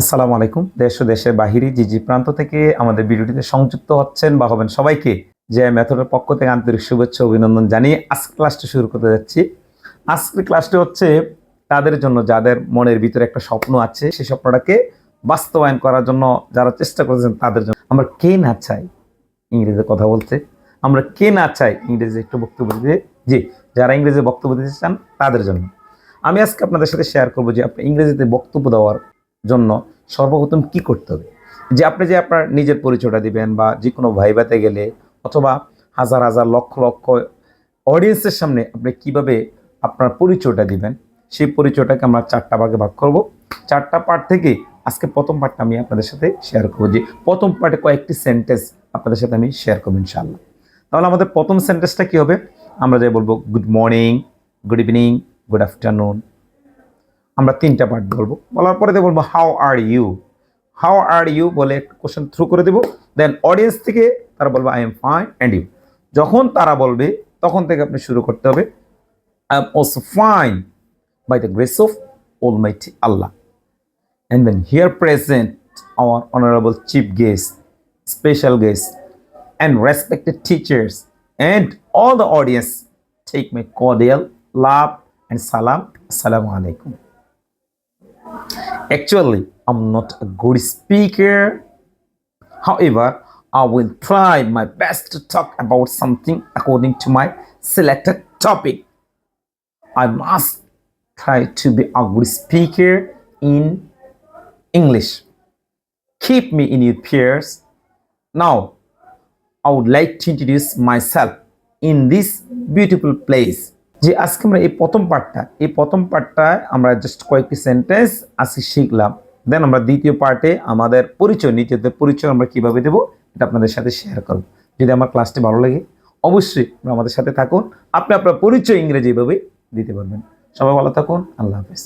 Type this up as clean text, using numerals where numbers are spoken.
আসসালামু আলাইকুম। দেশ ও দেশের বাহিরে যে প্রান্ত থেকে আমাদের ভিডিওটিতে সংযুক্ত হচ্ছেন বা হবেন সবাইকে যে মেথডের পক্ষ থেকে আন্তরিক শুভেচ্ছা অভিনন্দন জানিয়ে আজকে ক্লাসটি শুরু করতে যাচ্ছি। আজকের ক্লাসটি হচ্ছে তাদের জন্য যাদের মনের ভিতরে একটা স্বপ্ন আছে, সেই স্বপ্নটাকে বাস্তবায়ন করার জন্য যারা চেষ্টা করছেন তাদের জন্য। আমরা কে না চাই ইংরেজিতে কথা বলতে, আমরা কে না চাই ইংরেজি একটু বক্তব্য দিতে, জি যারা ইংরেজি বক্তব্য দিতে চান তাদের জন্য। আমি আজকে আপনাদের সাথে শেয়ার করবো যে আপনি ইংরেজিতে বক্তব্য দেওয়ার জন্য সর্বপ্রথম কি করতে হবে। যে আপনি যে আপনার নিজের পরিচয়টা দিবেন বা যে কোনো ভাইভাতে গেলে অথবা হাজার হাজার লক্ষ লক্ষ অডিয়েন্সের সামনে আপনি কিভাবে আপনার পরিচয়টা দিবেন, সেই পরিচয়টাকে আমরা চারটা ভাগে ভাগ করব। চারটা পার্ট থেকে আজকে প্রথম পার্টটা আমি আপনাদের সাথে শেয়ার করবো। যে প্রথম পার্টে কয়েকটি সেন্টেন্স আপনাদের সাথে আমি শেয়ার করবো ইনশাআল্লাহ। তাহলে আমাদের প্রথম সেন্টেন্সটা কি হবে? আমরা যাই বলবো good morning, good evening, good afternoon. আমরা তিনটা পার্ট বলবো, বলার পরে বলবো how are you. How are you বলে কোশ্চেন থ্রু করে দেবো। দেন অডিয়েন্স থেকে তারা বলবে I am fine and you. যখন তারা বলবে তখন থেকে আপনি শুরু করতে হবে I am also fine by the grace of almighty Allah. And then here present our honorable chief guest, special guest, and respected teachers, and all the audience. Take my cordial love and salam. Assalamu alaikum. Actually, I'm not a good speaker. However, I will try my best to talk about something according to my selected topic. I must try to be a good speaker in English. Keep me in your prayers. Now, I would like to introduce myself in this beautiful place. যে আজকে আমরা এই প্রথম পার্টটায় আমরা just কয়েকটি sentence আজকে শিখলাম। দেন আমরা দ্বিতীয় পার্টে আমাদের নিজেদের পরিচয় আমরা কিভাবে দেবো এটা আপনাদের সাথে শেয়ার করব। যদি আমার ক্লাসটি ভালো লাগে অবশ্যই আমাদের সাথে থাকুন, আপনি আপনার পরিচয় ইংরেজি এভাবে দিতে পারবেন। সবাই ভালো থাকুন, আল্লাহ হাফেজ।